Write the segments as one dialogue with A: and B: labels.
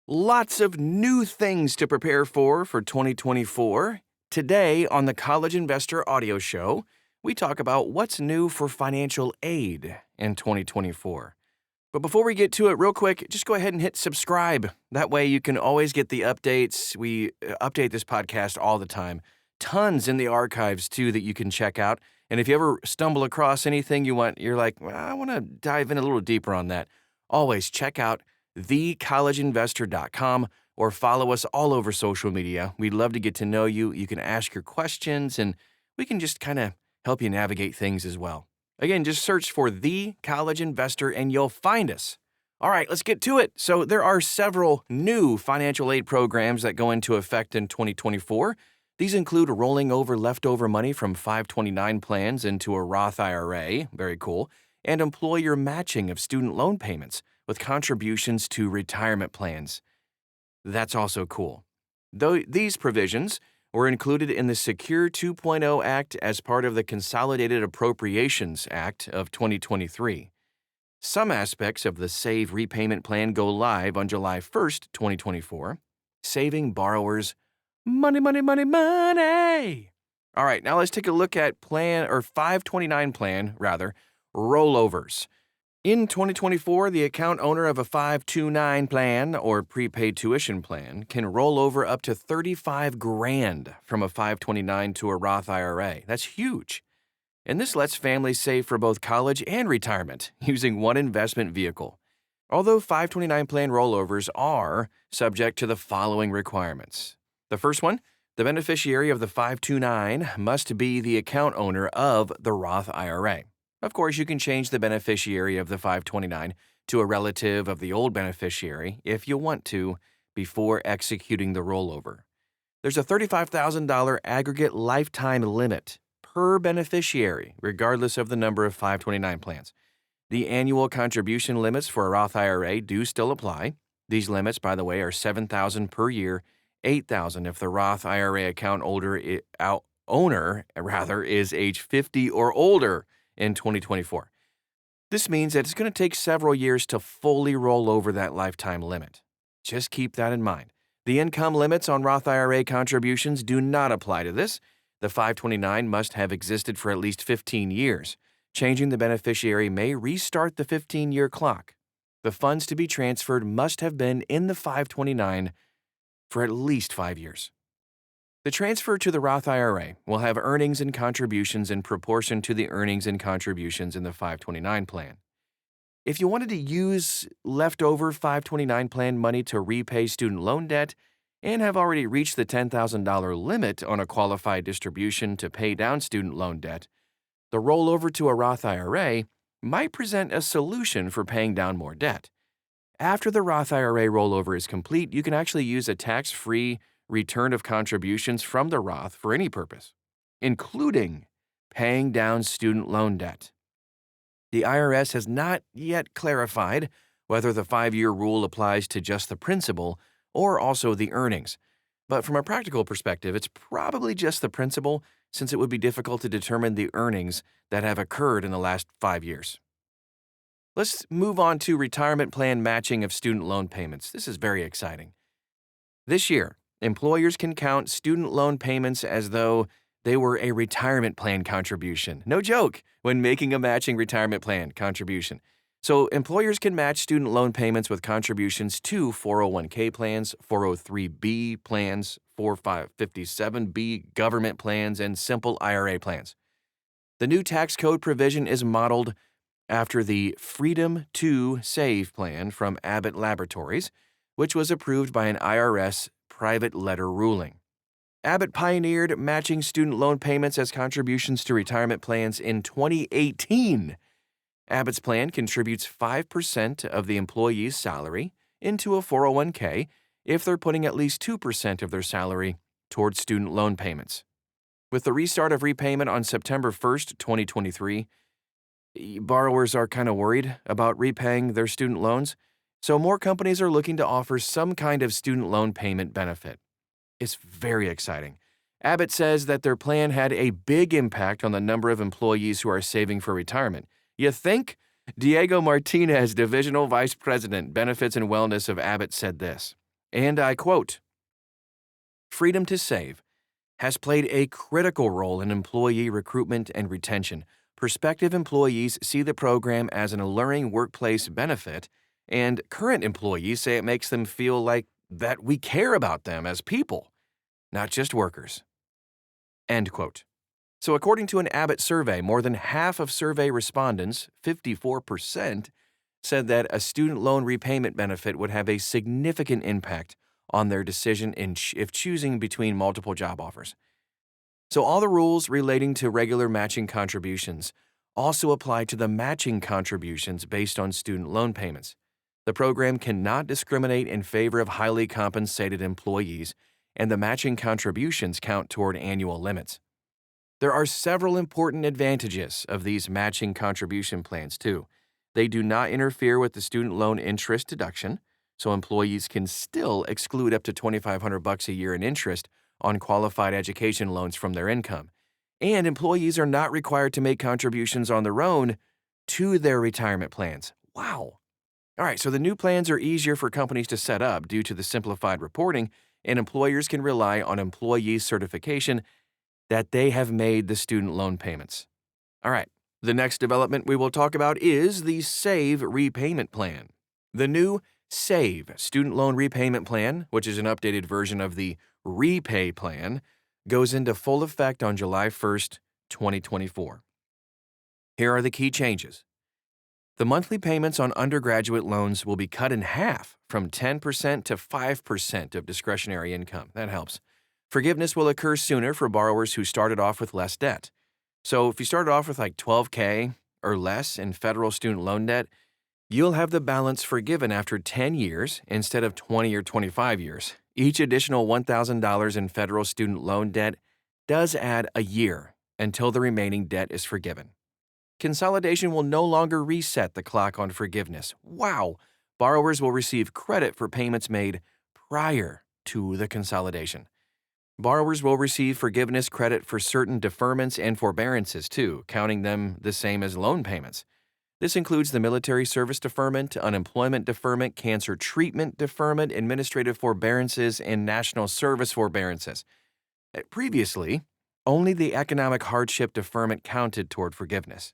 A: Lots of new things to prepare for 2024. Today on the College Investor Audio Show, we talk about what's new for financial aid in 2024. But before we get to it, real quick, just go ahead and hit subscribe. That way you can always get the updates. We update this podcast all the time. Tons in the archives, too, that you can check out. And if you ever stumble across anything you're like, well, I want to dive in a little deeper on that, always check out thecollegeinvestor.com or follow us all over social media. We'd love to get to know you. You can ask your questions, and we can just kind of help you navigate things as well. Again, just search for The College Investor and you'll find us. All right, let's get to it. So there are several new financial aid programs that go into effect in 2024. These include rolling over leftover money from 529 plans into a Roth IRA, very cool, and employer matching of student loan payments with contributions to retirement plans. That's also cool. Though these provisions were included in the Secure 2.0 Act as part of the Consolidated Appropriations Act of 2023. Some aspects of the SAVE repayment plan go live on July 1st, 2024, saving borrowers money, money, money, money. All right, now let's take a look at 529 plan, rollovers. In 2024, the account owner of a 529 plan or prepaid tuition plan can roll over up to $35,000 from a 529 to a Roth IRA. That's huge. And this lets families save for both college and retirement using one investment vehicle. Although 529 plan rollovers are subject to the following requirements. The first one, the beneficiary of the 529 must be the account owner of the Roth IRA. Of course, you can change the beneficiary of the 529 to a relative of the old beneficiary if you want to before executing the rollover. There's a $35,000 aggregate lifetime limit per beneficiary, regardless of the number of 529 plans. The annual contribution limits for a Roth IRA do still apply. These limits, by the way, are $7,000 per year, $8,000 if the Roth IRA account owner is age 50 or older in 2024. This means that it's going to take several years to fully roll over that lifetime limit. Just keep that in mind. The income limits on Roth IRA contributions do not apply to this. The 529 must have existed for at least 15 years. Changing the beneficiary may restart the 15-year clock. The funds to be transferred must have been in the 529 for at least 5 years. The transfer to the Roth IRA will have earnings and contributions in proportion to the earnings and contributions in the 529 plan. If you wanted to use leftover 529 plan money to repay student loan debt and have already reached the $10,000 limit on a qualified distribution to pay down student loan debt, the rollover to a Roth IRA might present a solution for paying down more debt. After the Roth IRA rollover is complete, you can actually use a tax-free return of contributions from the Roth for any purpose, including paying down student loan debt. The IRS has not yet clarified whether the 5-year rule applies to just the principal or also the earnings. But from a practical perspective, it's probably just the principal, since it would be difficult to determine the earnings that have occurred in the last 5 years. Let's move on to retirement plan matching of student loan payments. This is very exciting. This year, employers can count student loan payments as though they were a retirement plan contribution. No joke, when making a matching retirement plan contribution. So employers can match student loan payments with contributions to 401k plans, 403b plans, 4557b government plans, and simple IRA plans. The new tax code provision is modeled after the Freedom to Save plan from Abbott Laboratories, which was approved by an IRS private letter ruling. Abbott pioneered matching student loan payments as contributions to retirement plans in 2018. Abbott's plan contributes 5% of the employee's salary into a 401k if they're putting at least 2% of their salary towards student loan payments. With the restart of repayment on September 1st, 2023, borrowers are kind of worried about repaying their student loans, so more companies are looking to offer some kind of student loan payment benefit. It's very exciting. Abbott says that their plan had a big impact on the number of employees who are saving for retirement. You think? Diego Martinez, Divisional Vice President, Benefits and Wellness of Abbott, said this. And I quote, "Freedom to Save has played a critical role in employee recruitment and retention. Prospective employees see the program as an alluring workplace benefit, and current employees say it makes them feel like that we care about them as people, not just workers." End quote. So according to an Abbott survey, more than half of survey respondents, 54%, said that a student loan repayment benefit would have a significant impact on their decision if choosing between multiple job offers. So all the rules relating to regular matching contributions also apply to the matching contributions based on student loan payments. The program cannot discriminate in favor of highly compensated employees, and the matching contributions count toward annual limits. There are several important advantages of these matching contribution plans, too. They do not interfere with the student loan interest deduction, so employees can still exclude up to $2,500 a year in interest on qualified education loans from their income. And employees are not required to make contributions on their own to their retirement plans. Wow. All right, so the new plans are easier for companies to set up due to the simplified reporting, and employers can rely on employee certification that they have made the student loan payments. All right, the next development we will talk about is the SAVE repayment plan. The new SAVE student loan repayment plan, which is an updated version of the REPAY plan, goes into full effect on July 1st, 2024. Here are the key changes. The monthly payments on undergraduate loans will be cut in half from 10% to 5% of discretionary income. That helps. Forgiveness will occur sooner for borrowers who started off with less debt. So if you started off with like $12,000 or less in federal student loan debt, you'll have the balance forgiven after 10 years instead of 20 or 25 years. Each additional $1,000 in federal student loan debt does add a year until the remaining debt is forgiven. Consolidation will no longer reset the clock on forgiveness. Wow! Borrowers will receive credit for payments made prior to the consolidation. Borrowers will receive forgiveness credit for certain deferments and forbearances, too, counting them the same as loan payments. This includes the military service deferment, unemployment deferment, cancer treatment deferment, administrative forbearances, and national service forbearances. Previously, only the economic hardship deferment counted toward forgiveness.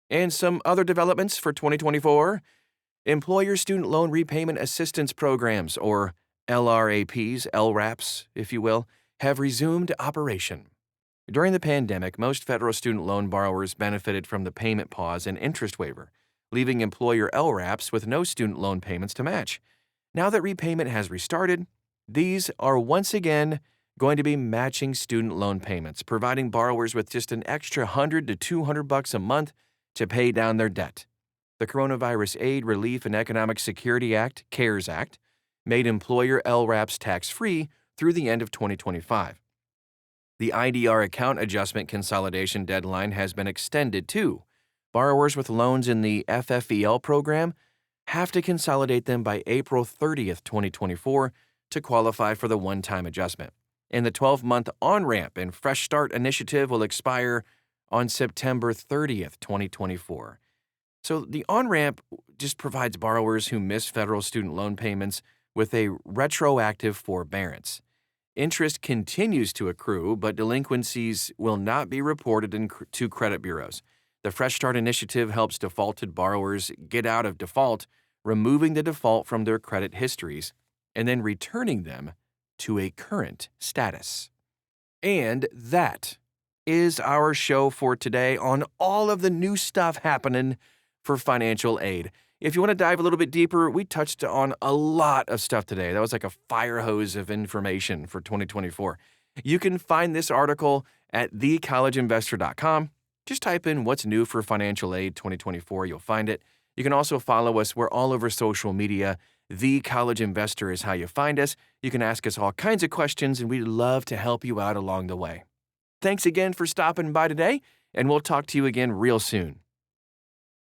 A: And some other developments for 2024: Employer Student Loan Repayment Assistance Programs, or LRAPs, LRAPs, if you will, have resumed operation. During the pandemic, most federal student loan borrowers benefited from the payment pause and interest waiver, leaving employer LRAPs with no student loan payments to match. Now that repayment has restarted, these are once again going to be matching student loan payments, providing borrowers with just an extra $100 to $200 a month to pay down their debt. The Coronavirus Aid, Relief, and Economic Security Act, CARES Act, made employer LRAPs tax-free through the end of 2025. The IDR account adjustment consolidation deadline has been extended too. Borrowers with loans in the FFEL program have to consolidate them by April 30th, 2024 to qualify for the one-time adjustment. And the 12-month on-ramp and Fresh Start initiative will expire on September 30th, 2024. So the on-ramp just provides borrowers who miss federal student loan payments with a retroactive forbearance. Interest continues to accrue, but delinquencies will not be reported to credit bureaus. The Fresh Start initiative helps defaulted borrowers get out of default, removing the default from their credit histories, and then returning them to a current status. And that is our show for today on all of the new stuff happening for financial aid. If you want to dive a little bit deeper, we touched on a lot of stuff today. That was like a fire hose of information for 2024. You can find this article at thecollegeinvestor.com. Just type in what's new for financial aid 2024. You'll find it. You can also follow us. We're all over social media. The College Investor is how you find us. You can ask us all kinds of questions, and we'd love to help you out along the way. Thanks again for stopping by today, and we'll talk to you again real soon.